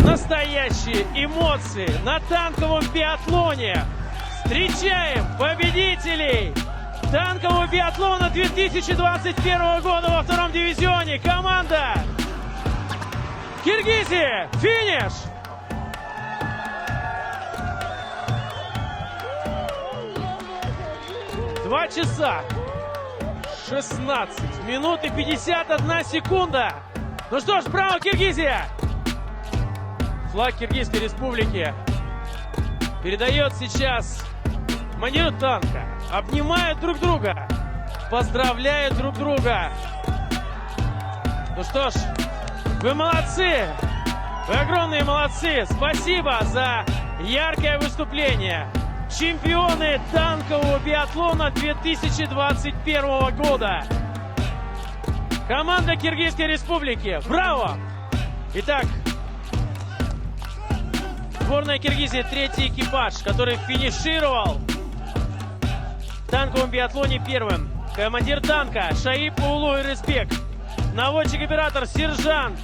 настоящие эмоции на танковом биатлоне. Встречаем победителей танкового биатлона 2021 года во втором дивизионе. Команда Киргизия. Финиш! Два часа 16 минут и 51 секунда. Ну что ж, браво, Киргизия! Флаг Киргизской республики передает сейчас командиру танка. Обнимают друг друга, поздравляют друг друга. Ну что ж, вы молодцы, вы огромные молодцы. Спасибо за яркое выступление. Чемпионы танкового биатлона 2021 года. Команда Киргизской республики. Браво! Итак, сборная Киргизии, третий экипаж, который финишировал в танковом биатлоне первым. Командир танка Шаип Улу Ирысбек. Наводчик-оператор сержант